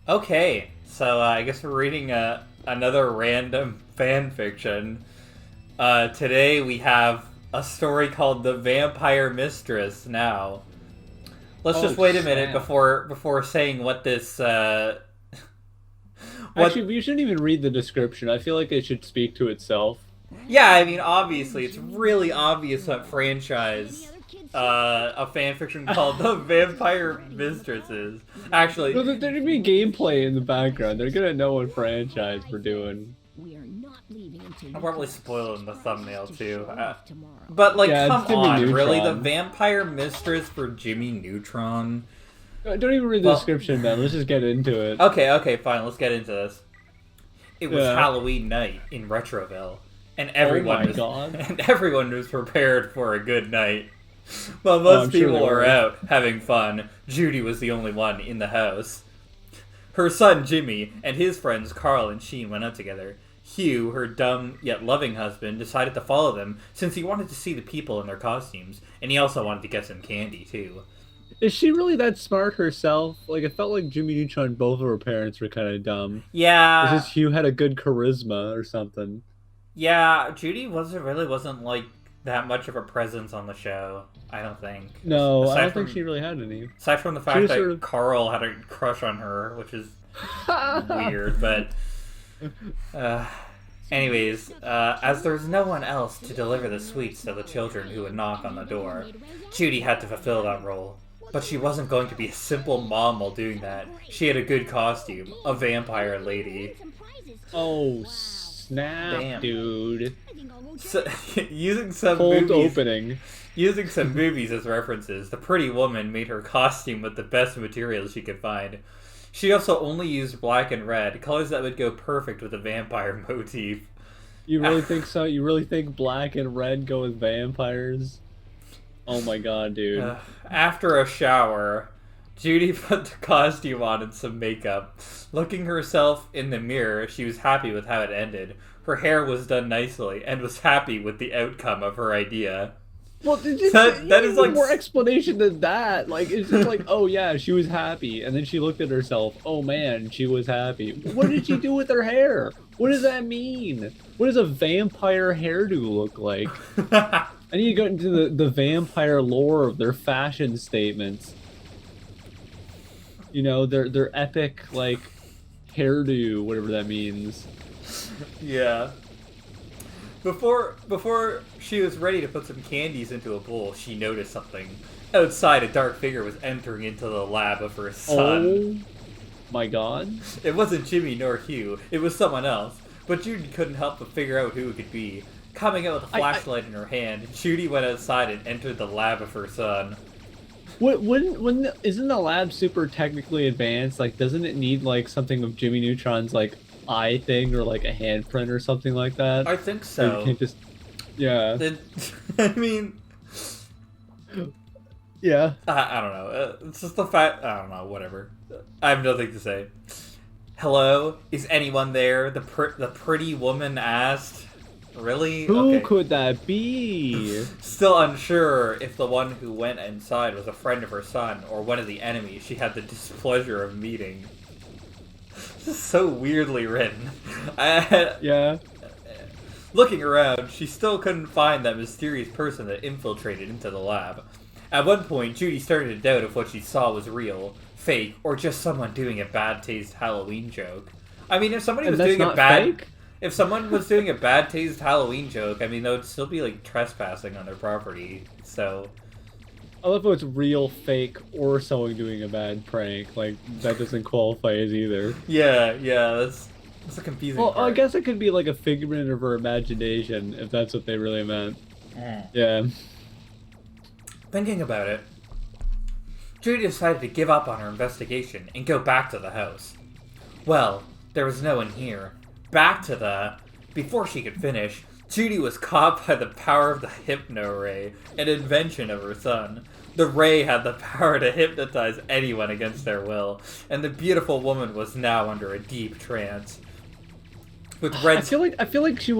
Okay, so I guess we're reading another random fan fiction. Today we have a story called "The Vampire Mistress." Now, let's Oh just wait a minute snap! before saying what this Actually, what. we shouldn't even read the description. I feel like it should speak to itself. Yeah, I mean, obviously, it's really obvious what franchise a fan fiction called "The Vampire Mistress" is. Actually, No, there should be gameplay in the background. They're gonna know what franchise we're doing. I'll probably spoil it in the thumbnail too. But like, Yeah, it's come Jimmy on, really? The Neutron. Vampire Mistress for Jimmy Neutron? Don't even read the Well, description, man. Let's just get into it. okay, fine. Let's get into this. It was Yeah. Halloween night in Retroville, and Oh everyone my was god. and everyone was prepared for a good night. While Oh, I'm most sure people they were were. out having fun, Judy was the only one in the house. Her son Jimmy and his friends Carl and Sheen went out together. Hugh, her dumb yet loving husband, decided to follow them since he wanted to see the people in their costumes, and he also wanted to get some candy too. Is she really that smart herself? Like, it felt like Jimmy Neutron and both of her parents were kind of dumb. It's Yeah, just Hugh had a good charisma or something. yeah, Judy wasn't like that much of a presence on the show. I don't think. No, I Aside don't think from she really had any. aside from the She fact was sort that of. Carl had a crush on her, which is weird, but uh, anyways, as there was no one else to deliver the sweets to the children who would knock on the door, Judy had to fulfill that role. But she wasn't going to be a simple mom while doing that. She had a good costume, a vampire lady. Oh snap, Damn. dude! So, using some Cold movies, opening. using some movies as references, the pretty woman made her costume with the best materials she could find. She also only used black and red, colors that would go perfect with a vampire motif. You really think so? You really think black and red go with vampires? Oh my god, dude. After a shower, Judy put the costume on and some makeup. Looking herself in the mirror, she was happy with how it ended. Her hair was done nicely and was happy with the outcome of her idea. Well, That you is need like more explanation than that. Like, it's just like, oh yeah, she was happy, and then she looked at herself. Oh man, she was happy. What did she do with her hair? What does that mean? What does a vampire hairdo look like? I need to go into the vampire lore of their fashion statements. You know, their epic like hairdo, whatever that means. yeah. Before she was ready to put some candies into a bowl, she noticed something. Outside, a dark figure was entering into the lab of her son. Oh my god. It wasn't Jimmy nor Hugh, it was someone else. But Judy couldn't help but figure out who it could be. Coming out with a I flashlight in her hand, Judy went outside and entered the lab of her son. when isn't the lab super technically advanced? Like, doesn't it need like something of Jimmy Neutron's like eye thing or like a handprint or something like that? I think Or you so. can't just yeah It, I mean, yeah. I don't know. It's just the fact. I don't know. Whatever. I have nothing to say. Hello? Is anyone there? The pretty woman asked. Really? Who Okay. could that be? Still unsure if the one who went inside was a friend of her son or one of the enemies she had the displeasure of meeting. This is so weirdly written. Yeah. Looking around, she still couldn't find that mysterious person that infiltrated into the lab. At one point, Judy started to doubt if what she saw was real, fake, or just someone doing a bad taste Halloween joke. I mean, And that's not fake? if someone was doing a bad taste Halloween joke, I mean, that would still be like trespassing on their property. So, I love how it's real, fake, or someone doing a bad prank. Like, that doesn't qualify as either. yeah, that's a confusing Well, I part. guess it could be like a figment of her imagination, if that's what they really meant. Mm. Yeah. Thinking about it, Judy decided to give up on her investigation and go back to the house. Well, there was no one here. Back to the... Before she could finish, Judy was caught by the power of the Hypno Ray, an invention of her son. The ray had the power to hypnotize anyone against their will, and the beautiful woman was now under a deep trance. With red... I feel like she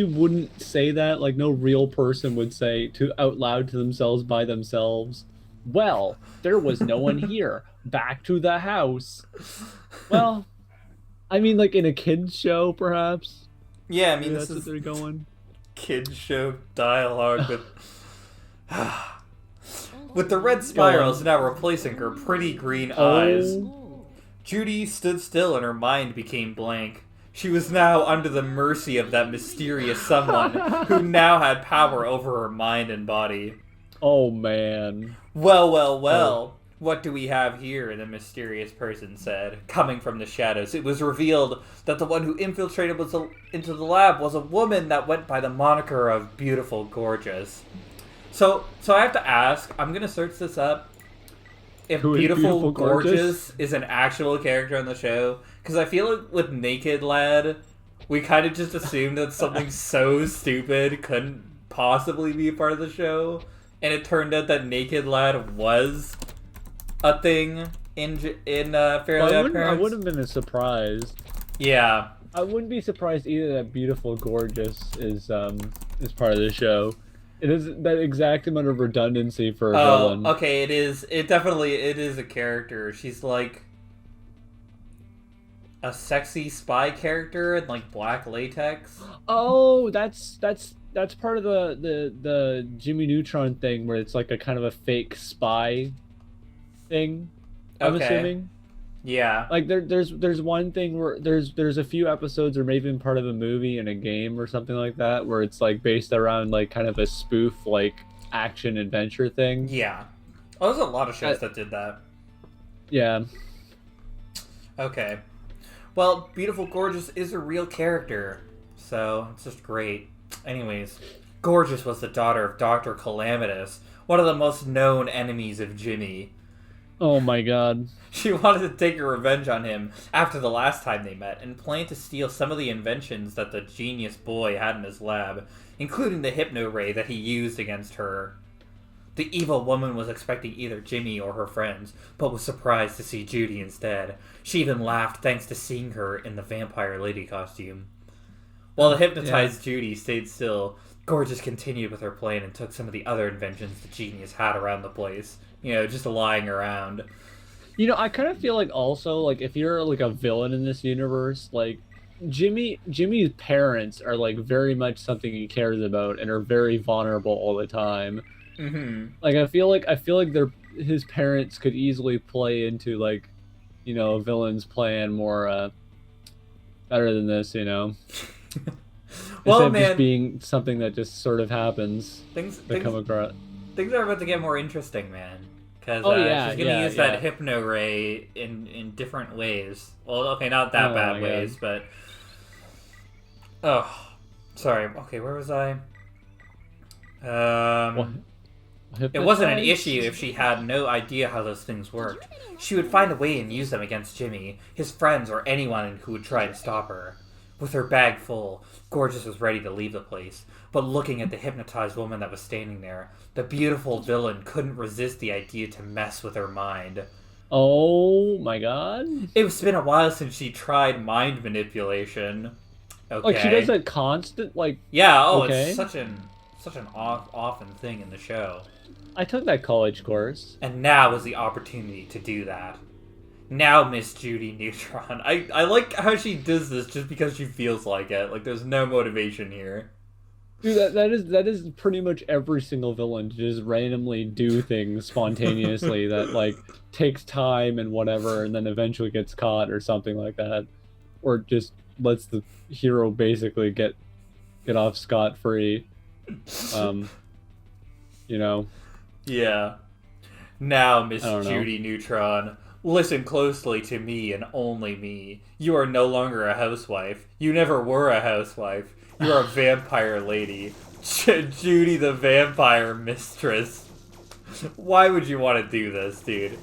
wouldn't say that, like no real person would say to out loud to themselves by themselves. Well, there was no one here. Back to the house. Well, I mean, like in a kids show, perhaps. Yeah, I mean, Maybe this that's what is they're going. kids show dialogue with the red Go spirals on. now replacing her pretty green eyes. Oh, Judy stood still and her mind became blank. She was now under the mercy of that mysterious someone who now had power over her mind and body. oh man. Well, well, well. What do we have here? The mysterious person said, coming from the shadows. It was revealed that the one who infiltrated into the lab was a woman that went by the moniker of Beautiful Gorgeous. So I have to ask, I'm going to search this up, if Who is Beautiful Beautiful Gorgeous Gorgeous is an actual character on the show. Because I feel like with Naked Lad, we kind of just assumed that something so stupid couldn't possibly be a part of the show. And it turned out that Naked Lad was a thing in Fairly Odd I Parents. wouldn't have been surprised. Yeah. I wouldn't be surprised either that Beautiful Gorgeous is part of the show. It is that exact amount of redundancy for a villain. Okay, it is. It definitely is a character. She's like a sexy spy character in like black latex. Oh, that's part of the Jimmy Neutron thing where it's like a kind of a fake spy thing. I'm Okay. assuming. Yeah. Like there's one thing where there's a few episodes or maybe even part of a movie and a game or something like that where it's like based around like kind of a spoof like action adventure thing. Yeah. Oh, there's a lot of shows that did that. Yeah. Okay. Well, Beautiful Gorgeous is a real character, so it's just great. Anyways, Gorgeous was the daughter of Dr. Calamitous, one of the most known enemies of Jimmy. Oh my god. She wanted to take her revenge on him after the last time they met and planned to steal some of the inventions that the genius boy had in his lab, including the hypno ray that he used against her. The evil woman was expecting either Jimmy or her friends, but was surprised to see Judy instead. She even laughed thanks to seeing her in the vampire lady costume. While the hypnotized Judy stayed still, Gorgeous continued with her plan and took some of the other inventions the genius had around the place. You know, just lying around. You know, I kind of feel like also like if you're like a villain in this universe, like Jimmy's parents are like very much something he cares about and are very vulnerable all the time. Mm-hmm. Like I feel like his parents could easily play into like, you know, a villain's plan more better than this, you know. Well, Instead of man, just being something that just sort of happens things come across. things are about to get more interesting, man. Because she's gonna use that hypno ray in different ways. Well, okay, not that bad ways, but sorry. Okay, where was I? It wasn't an issue if she had no idea how those things worked. She would find a way and use them against Jimmy, his friends, or anyone who would try and stop her. With her bag full, Gorgeous was ready to leave the place, but looking at the hypnotized woman that was standing there, the beautiful villain couldn't resist the idea to mess with her mind. Oh my god. It's been a while since she tried mind manipulation. Okay. Like she does that constant like Yeah, okay. It's such an often thing in the show. I took that college course. And now is the opportunity to do that. Now, Miss Judy Neutron. I like how she does this just because she feels like it. Like, there's no motivation here. Dude, that is pretty much every single villain to just randomly do things spontaneously that, like, takes time and whatever, and then eventually gets caught or something like that. Or just lets the hero basically get off scot-free. You know? Yeah. Now, Miss I don't know. Judy Neutron. Listen closely to me and only me. You are no longer a housewife. You never were a housewife. You are a vampire lady. Judy the vampire mistress. Why would you want to do this, dude?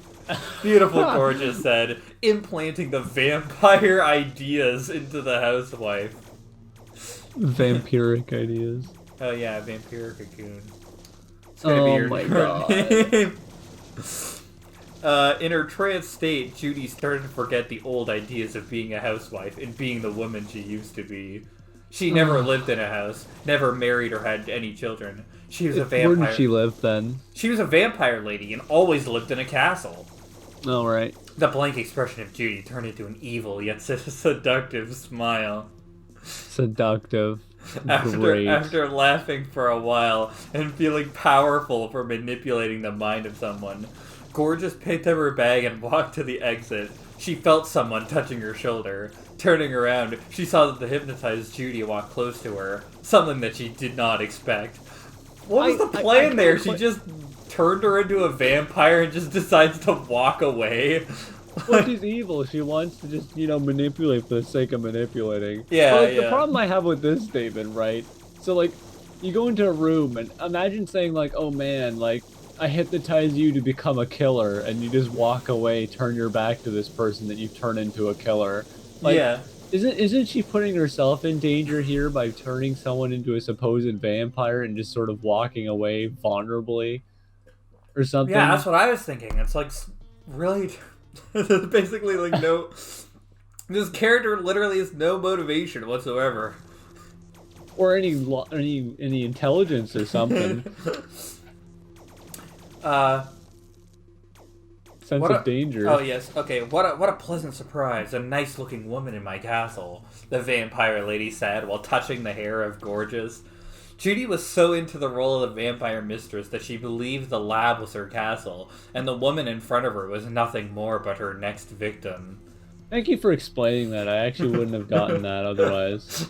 Beautiful Gorgeous said, implanting the vampire ideas into the housewife. Vampiric ideas. Oh yeah, vampire cocoon. It's gonna be your my name. In her trance state, Judy started to forget the old ideas of being a housewife and being the woman she used to be. She never lived in a house, never married or had any children. She was a vampire. Where did she live then? She was a vampire lady and always lived in a castle. Oh, right. The blank expression of Judy turned into an evil yet seductive smile. Seductive. Great. After laughing for a while and feeling powerful for manipulating the mind of someone, Gorgeous picked up her bag and walked to the exit. She felt someone touching her shoulder. Turning around, she saw that the hypnotized Judy walked close to her, something that she did not expect. What was the plan there? She just turned her into a vampire and just decides to walk away? Well, she's evil. She wants to just, manipulate for the sake of manipulating. Yeah, but, the problem I have with this statement, right? So, you go into a room and imagine saying, oh man, I hypnotize you to become a killer, and you just walk away, turn your back to this person that you've turned into a killer. Yeah. Isn't she putting herself in danger here by turning someone into a supposed vampire and just sort of walking away vulnerably? Or something? Yeah, that's what I was thinking. It's really... basically, no... This character literally has no motivation whatsoever. Or any intelligence or something. Sense of danger. Oh, yes. Okay, what a pleasant surprise. A nice-looking woman in my castle, the vampire lady said while touching the hair of Gorgeous. Judy was so into the role of the vampire mistress that she believed the lab was her castle, and the woman in front of her was nothing more but her next victim. Thank you for explaining that. I actually wouldn't have gotten that otherwise.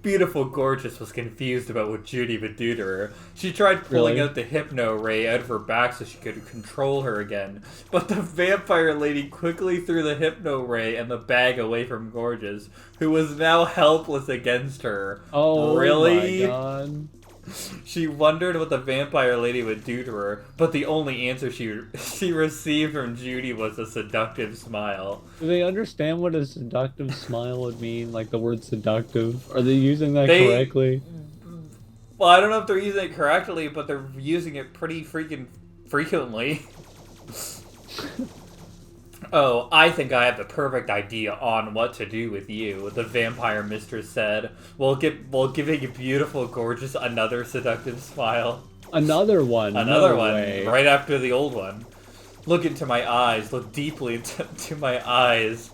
Beautiful Gorgeous was confused about what Judy would do to her. She tried pulling out the hypno ray out of her back so she could control her again, but the vampire lady quickly threw the hypno ray and the bag away from Gorgeous, who was now helpless against her. Oh, really? My God. She wondered what the vampire lady would do to her, but the only answer she received from Judy was a seductive smile. Do they understand what a seductive smile would mean? Like the word seductive? Are they using that correctly? Well, I don't know if they're using it correctly, but they're using it pretty freaking frequently. Oh, I think I have the perfect idea on what to do with you, the vampire mistress said, while giving beautiful Gorgeous another seductive smile. Another one? Another no one, way. Right after the old one. Look into my eyes, look deeply into my eyes.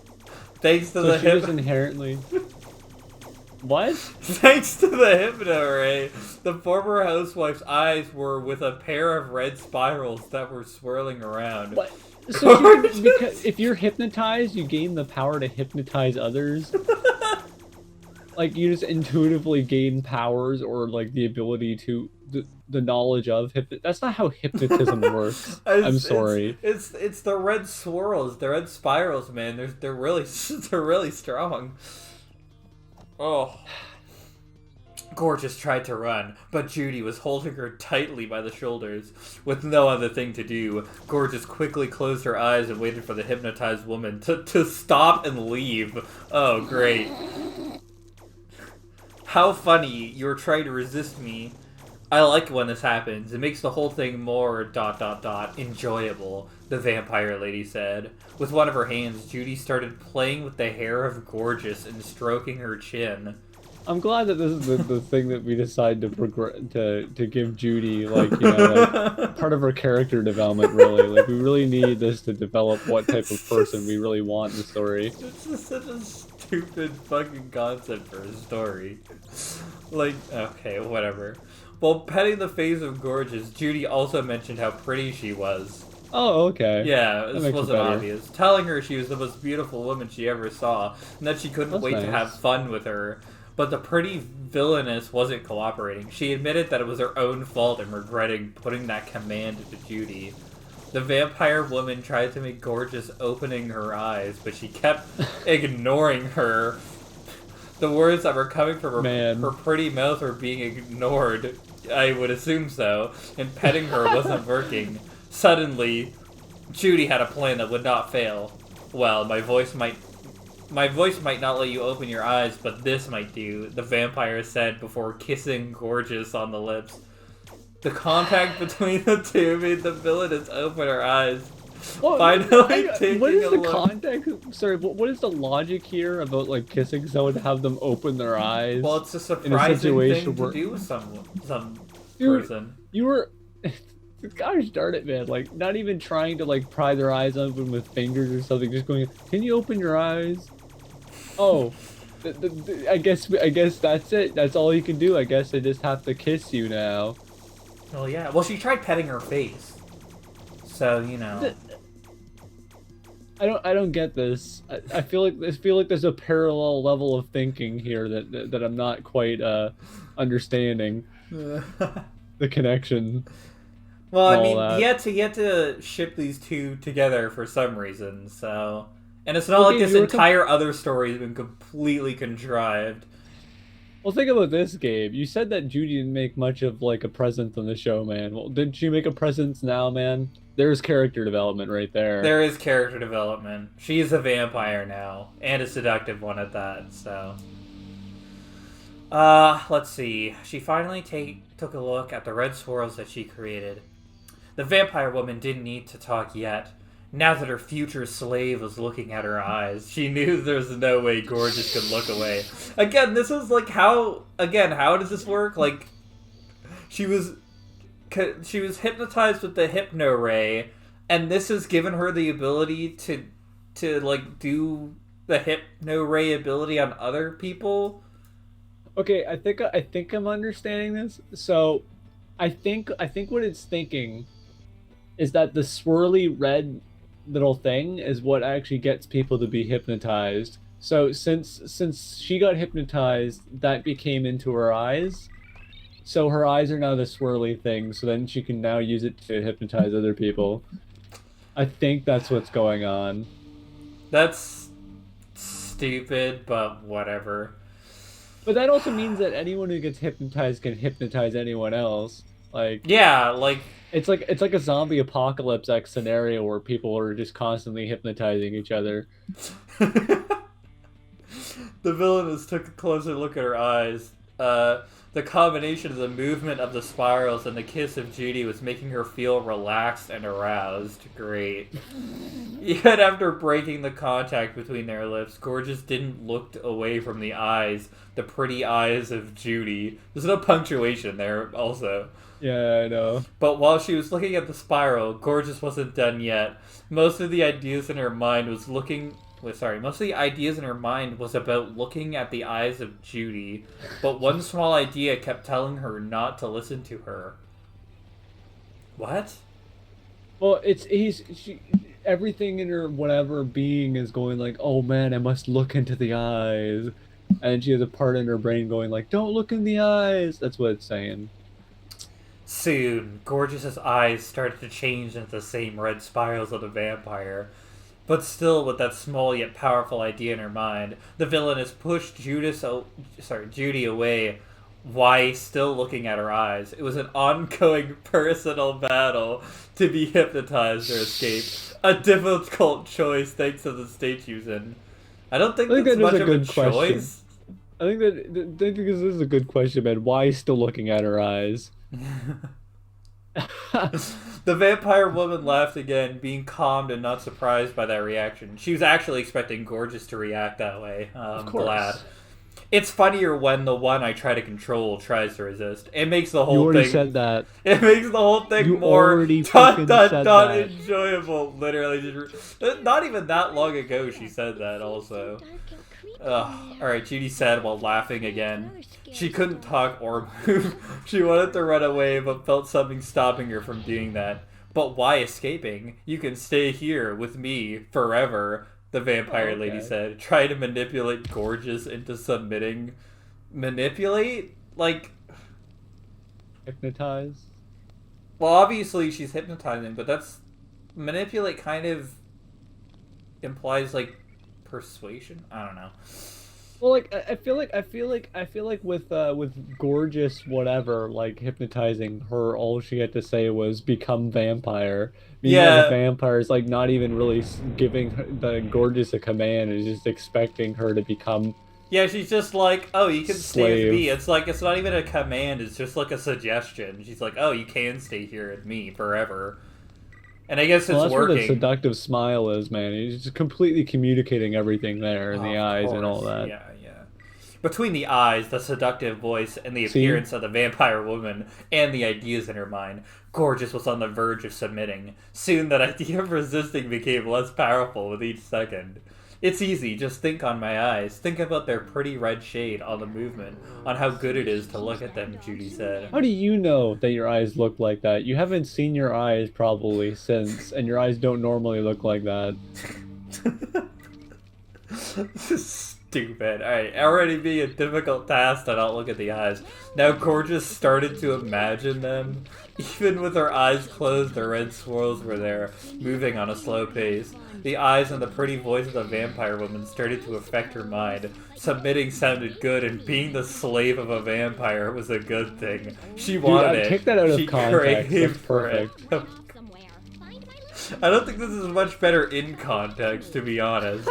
Thanks to the inherently... What? Thanks to the hypno ray, the former housewife's eyes were with a pair of red spirals that were swirling around. What? So because if you're hypnotized, you gain the power to hypnotize others? You just intuitively gain powers or the ability to the knowledge of that's not how hypnotism works. I'm sorry. It's the red swirls, the red spirals, man. They're really strong. Oh. Gorgeous tried to run, but Judy was holding her tightly by the shoulders. With no other thing to do, Gorgeous quickly closed her eyes and waited for the hypnotized woman to stop and leave. Oh, great. How funny, you're trying to resist me. I like when this happens. It makes the whole thing more ... enjoyable, the vampire lady said. With one of her hands, Judy started playing with the hair of Gorgeous and stroking her chin. I'm glad that this is the thing that we decide to give Judy, part of her character development, really. We really need this to develop what type of person we really want in the story. It's just such a stupid fucking concept for a story. Okay, whatever. While petting the face of Gorgeous, Judy also mentioned how pretty she was. Oh, okay. Yeah, this wasn't obvious. Telling her she was the most beautiful woman she ever saw, and that she couldn't wait to have fun with her. But the pretty villainess wasn't cooperating. She admitted that it was her own fault and regretting putting that command to Judy. The vampire woman tried to make Gorgeous opening her eyes, but she kept ignoring her. The words that were coming from her pretty mouth were being ignored. I would assume so. And petting her wasn't working. Suddenly, Judy had a plan that would not fail. Well, my voice might not let you open your eyes, but this might do, the vampire said before kissing Gorgeous on the lips. The contact between the two made the villainess open her eyes. Well, Finally taking what is a the look. context? Sorry, what is the logic here about like kissing someone to have them open their eyes? Well, it's a in a surprising situation thing to where, do with some dude, person. you were, gosh darn it, man! Like not even trying to like pry their eyes open with fingers or something. Just going, can you open your eyes? Oh, I guess that's it. That's all you can do. I guess I just have to kiss you now. Well, yeah. Well, she tried petting her face, so you know. I don't get this. I feel like there's a parallel level of thinking here that I'm not quite understanding the connection. Well, And I all mean, that. he had to ship these two together for some reason, so. And it's not Okay, like this you were entire other story has been completely contrived. Well, think about this, Gabe. You said that Judy didn't make much of like a presence on the show, man. Well, didn't she make a presence now, man? There's character development right there. There is character development. She is a vampire now, and a seductive one at that, so. Let's see. She finally took a look at the red swirls that she created. The vampire woman didn't need to talk yet. Now that her future slave was looking at her eyes, she knew there was no way Gorgeous could look away. Again, this is like how does this work? Like, she was hypnotized with the hypno ray, and this has given her the ability to like do the hypno ray ability on other people. Okay, I think I'm understanding this. So, I think what it's thinking is that the swirly red little thing is what actually gets people to be hypnotized. So since she got hypnotized, that became into her eyes. So her eyes are now the swirly thing. So then she can now use it to hypnotize other people. I think that's what's going on. That's stupid, but whatever. But that also means that anyone who gets hypnotized can hypnotize anyone else. Like, yeah, like it's like a zombie apocalypse-esque scenario where people are just constantly hypnotizing each other. The villainess took a closer look at her eyes. The combination of the movement of the spirals and the kiss of Judy was making her feel relaxed and aroused. Great. Yet after breaking the contact between their lips, Gorgeous didn't look away from the eyes, the pretty eyes of Judy. There's no punctuation there, also. Yeah, I know. But while she was looking at the spiral, Gorgeous wasn't done yet. Most of the ideas in her mind was about looking at the eyes of Judy, but one small idea kept telling her not to listen to her. What? Well, everything in her whatever being is going like, oh man, I must look into the eyes, and she has a part in her brain going like, don't look in the eyes. That's what it's saying. Soon, Gorgeous's eyes started to change into the same red spirals of the vampire. But still, with that small yet powerful idea in her mind, the villainess pushed Judy away. Why still looking at her eyes? It was an ongoing personal battle to be hypnotized or escape. A difficult choice thanks to the state she was in. I don't think that's much of a choice. I think this is a good question, man. Why still looking at her eyes? The vampire woman laughed again, being calmed and not surprised by that reaction. She was actually expecting Gorgeous to react that way. I'm glad. It's funnier when the one I try to control tries to resist. It makes the whole thing... You already said that. It makes the whole thing more enjoyable. Literally. Not even that long ago she said that also. Alright, Judy said while laughing again. She couldn't talk or move. She wanted to run away, but felt something stopping her from doing that. But why escaping? You can stay here with me forever, the vampire lady said. Try to manipulate Gorgeous into submitting. Manipulate? Like... Hypnotize? Well, obviously she's hypnotizing, but that's... Manipulate kind of implies, like, persuasion? I don't know. Well, like I feel like with Gorgeous whatever, like hypnotizing her, all she had to say was become vampire. The vampire is like not even really giving the Gorgeous a command, is just expecting her to become. Yeah, she's just like, oh, you can stay with me. It's like it's not even a command; it's just like a suggestion. She's like, oh, you can stay here with me forever. And I guess Well, it's that's where the working. seductive smile is, man. He's just completely communicating everything there in Oh, the of eyes and all course. that. Yeah, yeah. Between the eyes, the seductive voice, and the See? appearance of the vampire woman, and the ideas in her mind, Gorgeous was on the verge of submitting. Soon, that idea of resisting became less powerful with each second. It's easy, just think on my eyes. Think about their pretty red shade, on the movement, on how good it is to look at them, Judy said. How do you know that your eyes look like that? You haven't seen your eyes probably since, and your eyes don't normally look like that. This is stupid. Alright, already being a difficult task to not look at the eyes. Now Gorgeous started to imagine them. Even with her eyes closed, the red swirls were there, moving on a slow pace. The eyes and the pretty voice of the vampire woman started to affect her mind. Submitting sounded good, and being the slave of a vampire was a good thing. She wanted it. Take that out of She context. craved That's for it. perfect. I don't think this is much better in context, to be honest.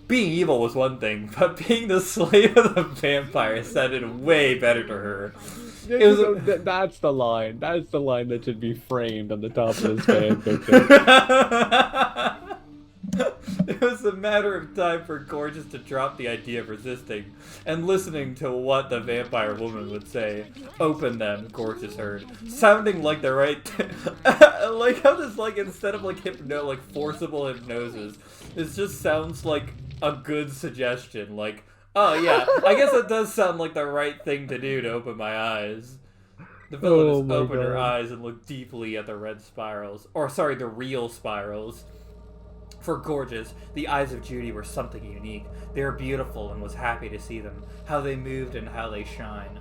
Being evil was one thing, but being the slave of the vampire sounded way better to her. It was That's the line. That's the line that should be framed on the top of this fan fiction. It was a matter of time for Gorgeous to drop the idea of resisting and listening to what the vampire woman would say. Open them, Gorgeous heard. Sounding like the right... like how this, like, instead of, like, forcible hypnosis, this just sounds like a good suggestion. Like, oh yeah, I guess it does sound like the right thing to do to open my eyes. The villainess opened her eyes and looked deeply at the red spirals. Or, sorry, the real spirals. For Gorgeous, the eyes of Judy were something unique. They were beautiful and was happy to see them. How they moved and how they shine.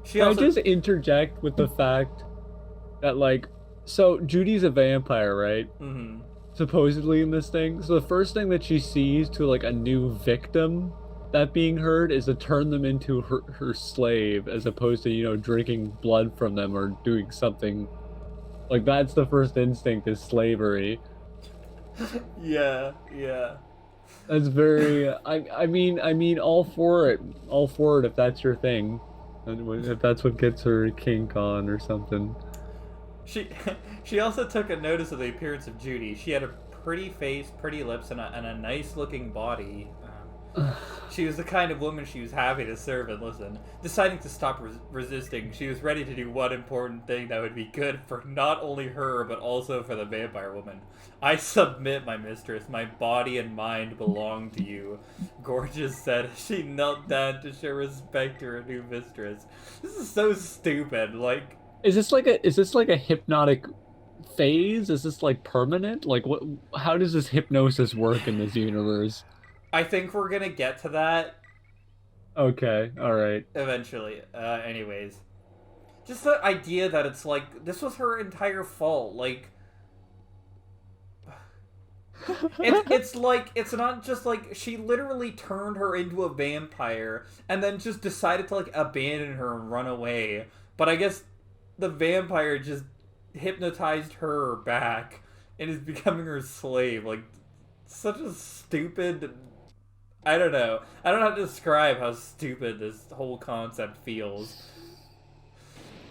Can I just interject with the fact that, like, so Judy's a vampire, right? Mm-hmm. Supposedly in this thing. So the first thing that she sees to, like, a new victim that being heard is to turn them into her slave, as opposed to, you know, drinking blood from them or doing something. Like, that's the first instinct, is slavery. Yeah, yeah. That's very. I mean, all for it if that's your thing, and if that's what gets her kink on or something. She also took a notice of the appearance of Judy. She had a pretty face, pretty lips, and a nice looking body. She was the kind of woman she was happy to serve and listen. Deciding to stop resisting, she was ready to do one important thing that would be good for not only her, but also for the vampire woman. I submit, my mistress. My body and mind belong to you, Gorgeous said as she knelt down to show respect to her new mistress. This is so stupid. Like, is this like a hypnotic phase? Is this like permanent? Like, what? How does this hypnosis work in this universe? I think we're gonna get to that. Okay, alright. Eventually. Anyways. Just the idea that it's like, this was her entire fault. Like, it's like, it's not just like, she literally turned her into a vampire and then just decided to, like, abandon her and run away. But I guess the vampire just hypnotized her back and is becoming her slave. Like, such a stupid... I don't know. I don't know how to describe how stupid this whole concept feels.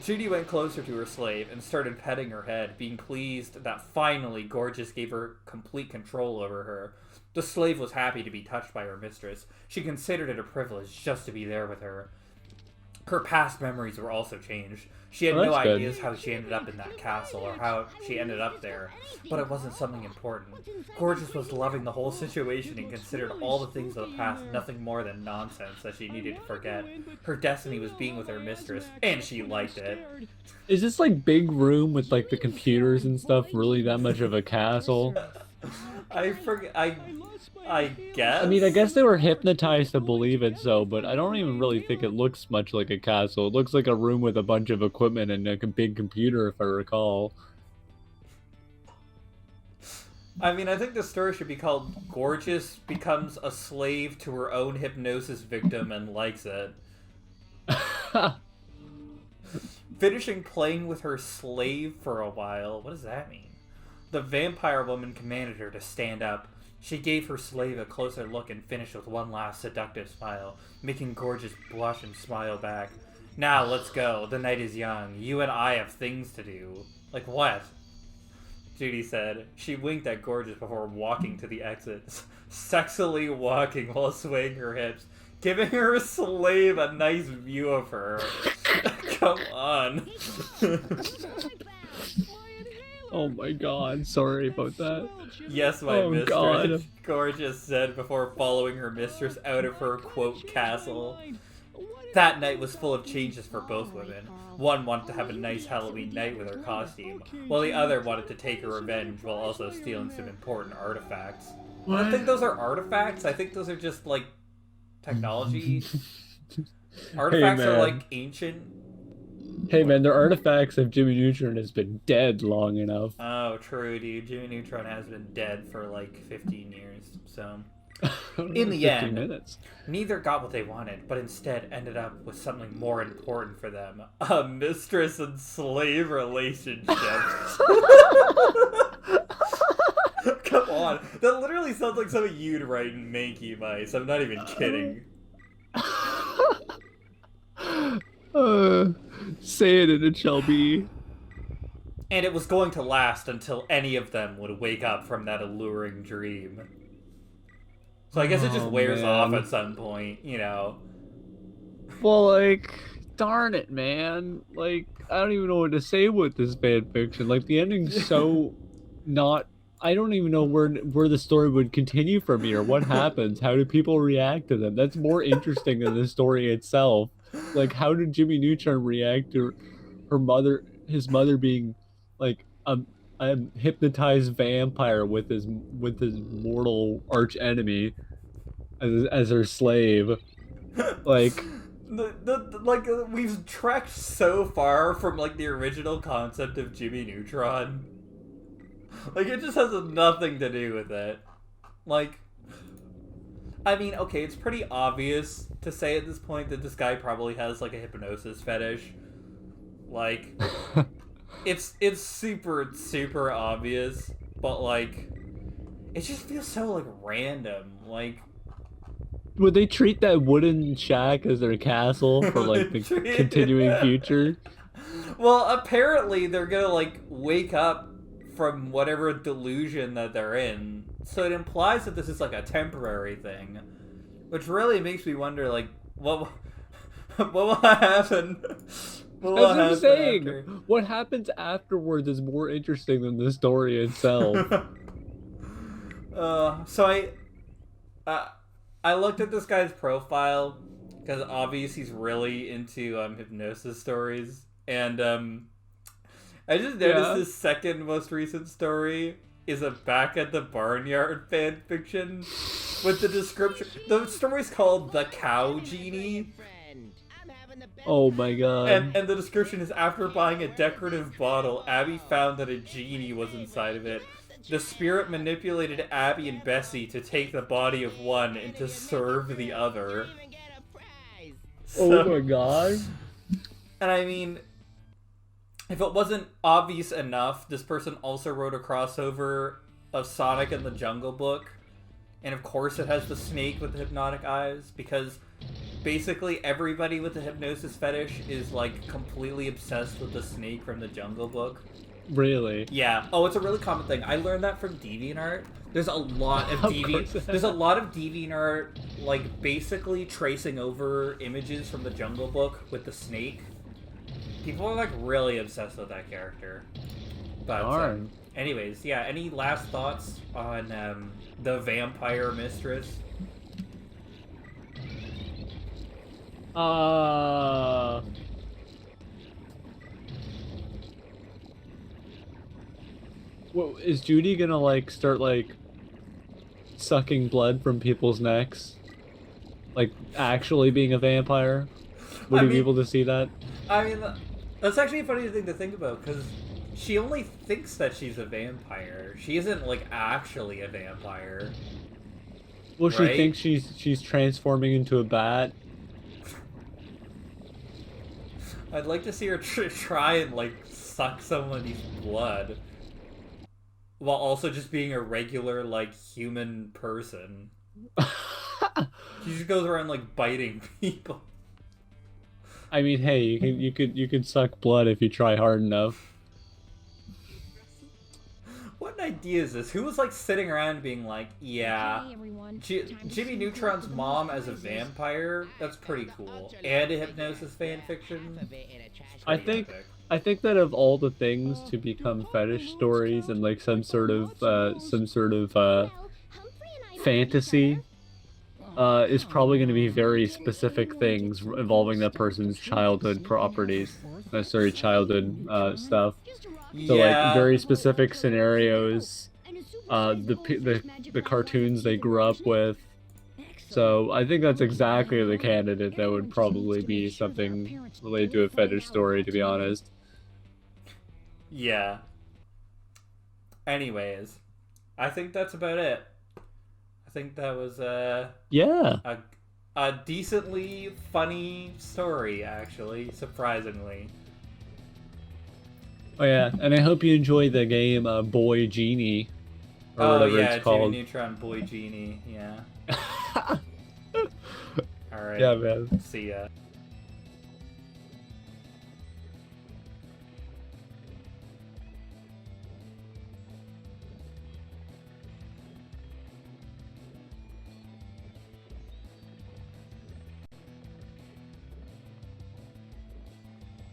Judy went closer to her slave and started petting her head, being pleased that finally Gorgeous gave her complete control over her. The slave was happy to be touched by her mistress. She considered it a privilege just to be there with her. Her past memories were also changed. She had no ideas how she ended up in that castle or how she ended up there, but it wasn't something important. Gorgeous was loving the whole situation and considered all the things of the past nothing more than nonsense that she needed to forget. Her destiny was being with her mistress, and she liked it. Is this, like, big room with, like, the computers and stuff really that much of a castle? I guess. I mean, I guess they were hypnotized to believe it so, but I don't even really think it looks much like a castle. It looks like a room with a bunch of equipment and a big computer, if I recall. I mean, I think the story should be called Gorgeous Becomes a Slave to Her Own Hypnosis Victim and Likes It. Finishing playing with her slave for a while. What does that mean? The vampire woman commanded her to stand up. She gave her slave a closer look and finished with one last seductive smile, making Gorgeous blush and smile back. Now, let's go. The night is young. You and I have things to do. Like, what? Judy said. She winked at Gorgeous before walking to the exit, sexily walking while swaying her hips, giving her slave a nice view of her. Come on. Oh my god, sorry about that. Yes, my mistress, God. Gorgeous said before following her mistress out of her, quote, castle. That night was full of changes for both women. One wanted to have a nice Halloween night with her costume, while the other wanted to take her revenge while also stealing some important artifacts. I don't think those are artifacts. I think those are just, like, technology. Artifacts are, like, ancient. Hey man, they're artifacts if Jimmy Neutron has been dead long enough. Oh, true, dude. Jimmy Neutron has been dead for, like, 15 years, so... In the end, minutes. Neither got what they wanted, but instead ended up with something more important for them. A mistress and slave relationship. Come on. That literally sounds like something you'd write in Manky Mice. I'm not even kidding. Say it and it shall be. And it was going to last until any of them would wake up from that alluring dream. So I guess it just wears off at some point, you know. Well, like, darn it, man. Like, I don't even know what to say with this fan fiction. Like, the ending's so not... I don't even know where the story would continue from here. What happens? How do people react to them? That's more interesting than the story itself. Like, how did Jimmy Neutron react to his mother being, like, a hypnotized vampire with his mortal arch enemy as her slave? Like, we've trekked so far from like the original concept of Jimmy Neutron. Like, it just has nothing to do with it. Like, I mean, okay, it's pretty obvious to say at this point that this guy probably has like a hypnosis fetish. Like, it's super obvious, but like, it just feels so like random. Like, would they treat that wooden shack as their castle for like the continuing future? Well, apparently they're gonna like wake up from whatever delusion that they're in, so it implies that this is like a temporary thing, which really makes me wonder, like, what will happen? That's what I'm saying. After? What happens afterwards is more interesting than the story itself. So I looked at this guy's profile because obviously he's really into hypnosis stories, and I just noticed his second most recent story is a Back at the Barnyard fan fiction with the description. The story's called The Cow Genie. Oh my god. And the description is, after buying a decorative bottle, Abby found that a genie was inside of it. The spirit manipulated Abby and Bessie to take the body of one and to serve the other. So, oh my god. And I mean, if it wasn't obvious enough, this person also wrote a crossover of Sonic and the Jungle Book. And of course it has the snake with the hypnotic eyes, because basically everybody with the hypnosis fetish is like completely obsessed with the snake from the Jungle Book. Really? Yeah. Oh, it's a really common thing. I learned that from DeviantArt. There's a lot of DeviantArt, like, basically tracing over images from the Jungle Book with the snake. People are like really obsessed with that character. But anyways, yeah. Any last thoughts on the vampire mistress? Well, is Judy gonna like start like sucking blood from people's necks? Like actually being a vampire? Would you be able to see that? I mean, that's actually a funny thing to think about, because she only thinks that she's a vampire. She isn't like actually a vampire. Well, she thinks she's transforming into a bat. I'd like to see her try and like suck somebody's blood, while also just being a regular like human person. She just goes around like biting people. I mean, hey, you can suck blood if you try hard enough. idea is this? Who was like sitting around being like, yeah, Jimmy Neutron's mom as a vampire? That's pretty cool. And a Hypnosis fan fiction? I think that of all the things to become fetish stories and like some sort of fantasy, is probably going to be very specific things involving that person's childhood properties. Sorry, childhood stuff. So like very specific scenarios, the cartoons they grew up with. So I think that's exactly the candidate that would probably be something related to a fetish story, to be honest. Yeah. Anyways, I think that's about it. I think that was yeah, a decently funny story, actually, surprisingly. Oh yeah, and I hope you enjoy the game Boy Genie, or whatever it's called. Jimmy Neutron Boy Genie, yeah. Alright. Yeah, man. See ya.